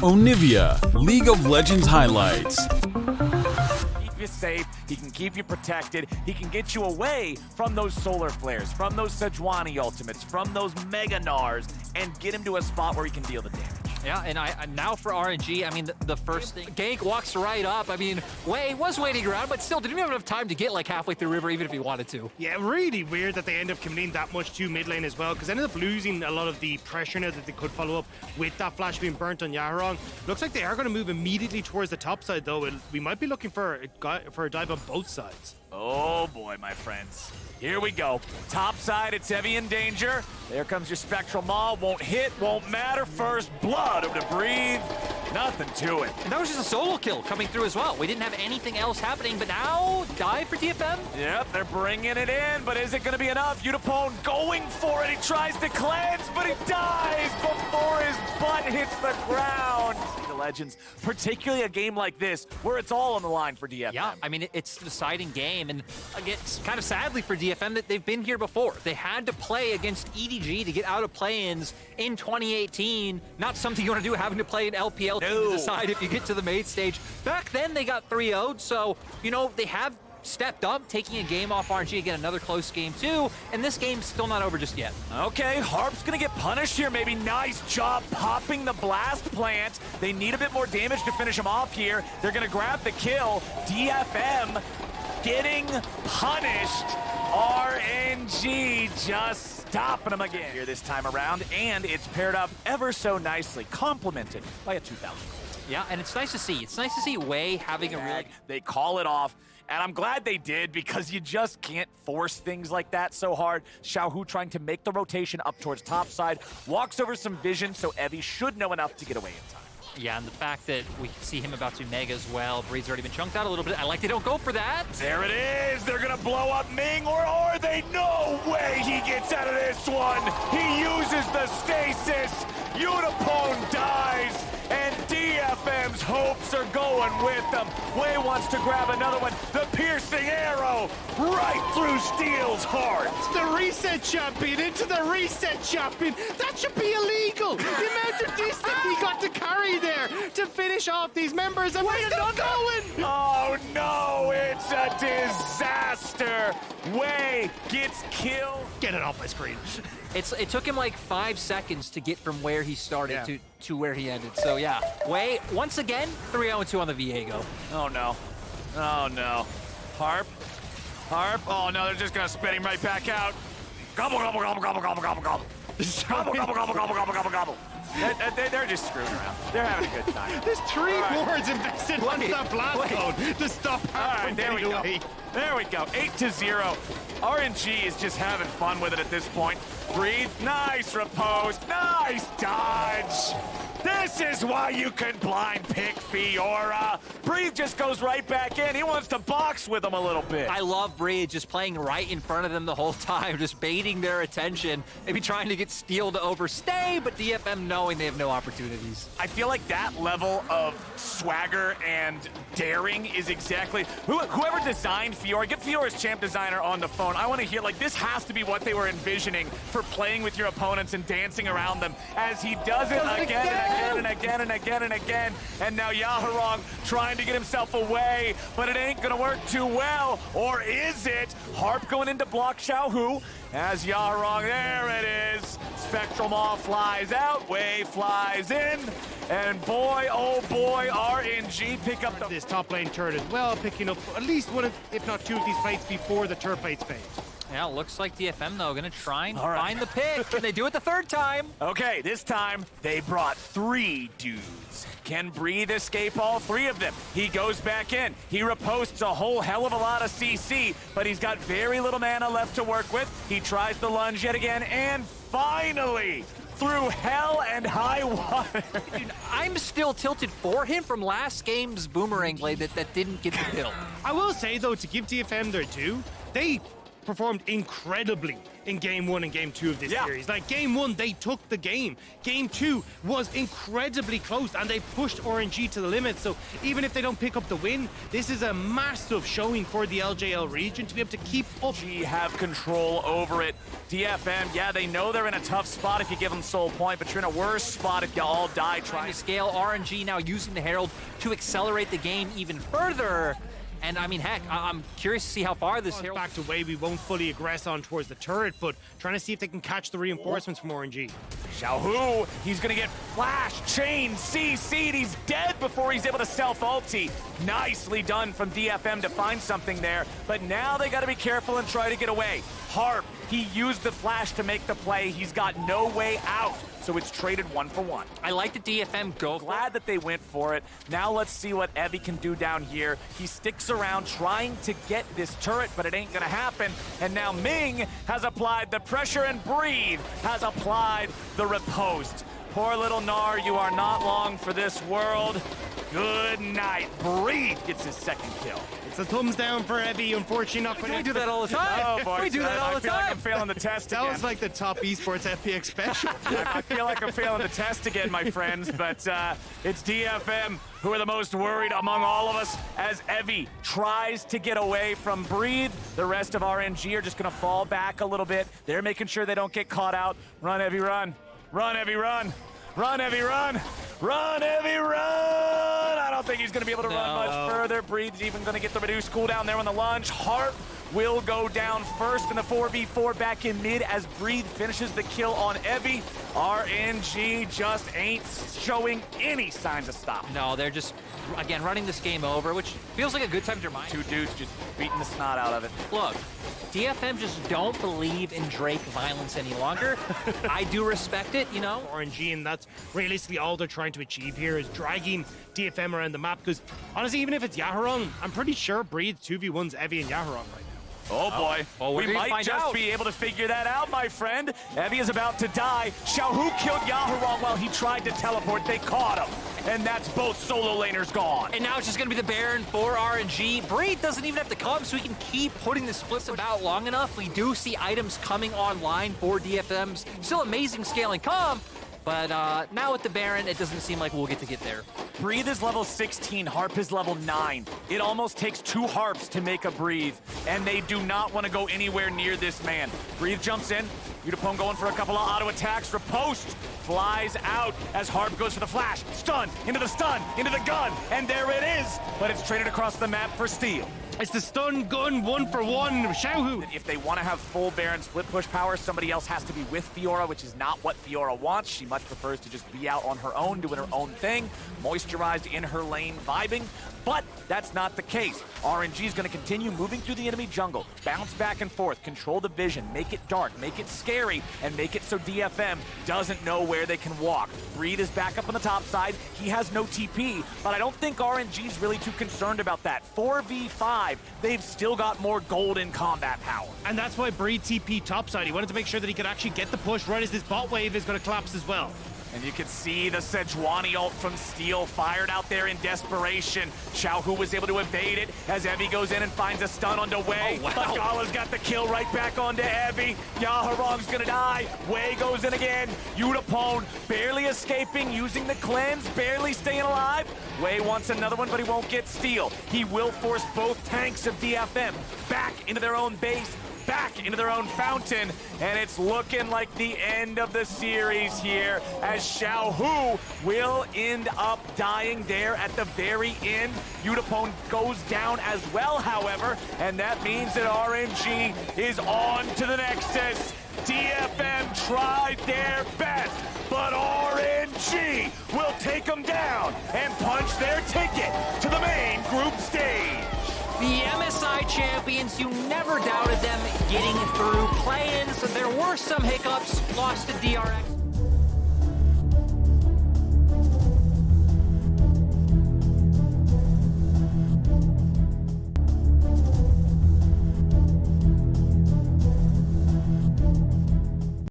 Onivia, League of Legends highlights. Keep you safe, he can keep you protected, he can get you away from those solar flares, from those Sejuani ultimates, from those Mega Nars, and get him to a spot where he can deal the damage. Yeah, and now for RNG, I mean, the first thing, Gank walks right up. I mean, Wei was waiting around, but still didn't have enough time to get like halfway through River, even if he wanted to. Yeah, really weird that they end up committing that much to mid lane as well, because they ended up losing a lot of the pressure now that they could follow up with that flash being burnt on Yaharong. Looks like they are going to move immediately towards the top side, though. We might be looking for a dive on both sides. Oh boy, my friends. Here we go. Top side, it's heavy in danger. There comes your Spectral Maw. Won't hit, won't matter. First blood of to breathe. Nothing to it. And that was just a solo kill coming through as well. We didn't have anything else happening, but now dive for DFM. Yep, they're bringing it in, but is it going to be enough? Utapone going for it. He tries to cleanse, but he dies before his butt hits the ground. The Legends, particularly a game like this, where it's all on the line for DFM. Yeah, I mean, it's the deciding game, and again, it's kind of sadly for DFM that they've been here before. They had to play against EDG to get out of play-ins in 2018. Not something you want to do, having to play an LPL team to decide if you get to the main stage. Back then, they got 3-0'd, so, you know, they have stepped up, taking a game off RNG, again, another close game too, and this game's still not over just yet. Okay, Harp's gonna get punished here, maybe. Nice job popping the blast plant. They need a bit more damage to finish him off here. They're gonna grab the kill. DFM getting punished. RNG just stopping him again here this time around, and it's paired up ever so nicely, complemented by a 2000. Yeah, and it's nice to see. It's nice to see Wei having a really... They call it off, and I'm glad they did, because you just can't force things like that so hard. Xiaohu trying to make the rotation up towards top side, walks over some vision, so Evie should know enough to get away in time. Yeah, and the fact that we see him about to Mega as well. Breed's already been chunked out a little bit. I like they don't go for that. There it is. They're going to blow up Ming, or are they? No way he gets out of this one. He uses the stasis. Utapone dies, and DFM's hopes are going with them. Wei wants to grab another one. The piercing arrow right through Steel's heart. The reset champion into the reset champion. That should be illegal. The amount of distance he got to carry there to finish off these members, and we're still going. Oh no, it's a disaster. Wei gets killed. Get it off my screen. It took him like 5 seconds to get from where he started to where he ended. So yeah, Wei, once again, 3-0-2 on the Viego. Oh no. Oh no. Harp. Oh no, they're just gonna spit him right back out. Gobble, gobble, gobble, gobble, gobble, gobble, gobble. Gobble, gobble, gobble, gobble, gobble, gobble, gobble. They're just screwing around. They're having a good time. There's 3 wards invested onto that blast code to stop Harp from there we getting go. away. There we go. 8-0. RNG is just having fun with it at this point. Breathe. Nice repose. Nice dodge. This is why you can blind pick Fiora. Breathe just goes right back in. He wants to box with him a little bit. I love Breed just playing right in front of them the whole time, just baiting their attention, maybe trying to get Steel to overstay, but DFM knowing they have no opportunities. I feel like that level of swagger and daring is exactly... Whoever designed Fiora, get Fiora's champ designer on the phone. I want to hear, like, this has to be what they were envisioning for playing with your opponents and dancing around them as he does it again and again and again and again. And now Yaharong trying to get himself away, but it ain't gonna work too well. Or is it? Harp going into block Xiaohu as Yaharong, there it is. Spectral Maw flies out, Wei flies in, and boy, oh boy, RNG pick up This top lane turret as well, picking up at least one of, if not 2 of these plates before the turret plates fade. Yeah, looks like DFM, though, gonna try and find the pick. Can they do it the 3rd time? Okay, this time they brought 3 dudes. Can Breathe escape all 3 of them? He goes back in. He reposts a whole hell of a lot of CC, but he's got very little mana left to work with. He tries the lunge yet again, and finally, through hell and high water. Dude, I'm still tilted for him from last game's Boomerang blade that didn't get the kill. I will say, though, to give DFM their due, they performed incredibly in Game 1 and Game 2 of this series. Like, Game 1, they took the game. Game 2 was incredibly close, and they pushed RNG to the limit. So even if they don't pick up the win, this is a massive showing for the LJL region to be able to keep up. RNG have control over it. DFM, yeah, they know they're in a tough spot if you give them soul point, but you're in a worse spot if you all die Trying to scale. RNG now using the Herald to accelerate the game even further. And I mean, heck, I'm curious to see how far this Herald... Back to way we won't fully aggress on towards the turret, but trying to see if they can catch the reinforcements from RNG. Xiaohu, he's gonna get flash, chain, CC'd, he's dead before he's able to self-ulti. Nicely done from DFM to find something there, but now they gotta be careful and try to get away. Harp, he used the flash to make the play, he's got no way out. So it's traded 1-for-1. I like the DFM go. Glad that they went for it. Now let's see what Evie can do down here. He sticks around trying to get this turret, but it ain't gonna happen. And now Ming has applied the pressure, and Breathe has applied the riposte. Poor little Gnar, you are not long for this world. Good night. Breathe gets his second kill. It's a thumbs down for Evie. Unfortunately, not going to do that all the time. Oh boy, we do that all the time. I feel like I'm failing the test again. That was like the top esports FPX special. I feel like I'm failing the test again, my friends, but it's DFM who are the most worried among all of us as Evie tries to get away from Breathe. The rest of RNG are just going to fall back a little bit. They're making sure they don't get caught out. Run, Evie, run. Run, Evie, run. Run, Evie, run. Run, Evie, run! I don't think he's going to be able to run much further. Breathe's even going to get the reduced cooldown there on the lunge. Harp will go down first in the 4v4 back in mid as Breathe finishes the kill on Evie. RNG just ain't showing any signs of stop. No, they're just, again, running this game over, which feels like a good time to remind. Two dudes just beating the snot out of it. Look, DFM just don't believe in Drake violence any longer. I do respect it, you know? RNG, and that's realistically all they're trying to achieve here is dragging DFM around the map, because honestly, even if it's Yaharong, I'm pretty sure Breathe 2v1's Evie and Yaharong right now. Oh boy, well, we might just be able to figure that out, my friend. Evie is about to die. Xiaohu killed Yaharong while he tried to teleport. They caught him. And that's both solo laners gone. And now it's just going to be the Baron for RNG. Breathe doesn't even have to come, so we can keep putting the splits about long enough. We do see items coming online for DFM's. Still amazing scaling comp, but now with the Baron, it doesn't seem like we'll get there. Breathe is level 16, Harp is level 9. It almost takes 2 Harps to make a Breathe, and they do not want to go anywhere near this man. Breathe jumps in, Udapone going for a couple of auto attacks. Riposte flies out as Harp goes for the flash. Stun, into the gun, and there it is. But it's traded across the map for steal. It's the stun gun 1-for-1, Xiaohu. If they want to have full Baron split push power, somebody else has to be with Fiora, which is not what Fiora wants. She much prefers to just be out on her own, doing her own thing, moisturized in her lane, vibing. But that's not the case. RNG is going to continue moving through the enemy jungle, bounce back and forth, control the vision, make it dark, make it scary, and make it so DFM doesn't know where they can walk. Breathe is back up on the top side. He has no TP, but I don't think RNG is really too concerned about that. 4v5, they've still got more golden combat power. And that's why Breathe TP topside. He wanted to make sure that he could actually get the push right as this bot wave is going to collapse as well. And you can see the Sejuani ult from Steel fired out there in desperation. Xiaohu was able to evade it as Evie goes in and finds a stun onto Wei. Oh, wow. But Gala's got the kill right back onto Evie. Yaharong's gonna die. Wei goes in again. Udapone barely escaping, using the cleanse, barely staying alive. Wei wants another one, but he won't get Steel. He will force both tanks of DFM back into their own base, back into their own fountain, and it's looking like the end of the series here as Xiaohu will end up dying there at the very end. Udapone goes down as well, however, and that means that RNG is on to the Nexus. DFM tried their best, but RNG will take them down and punch their ticket to the main group stage. The MSI champions, you never doubted them getting through play-ins. There were some hiccups, lost to DRX.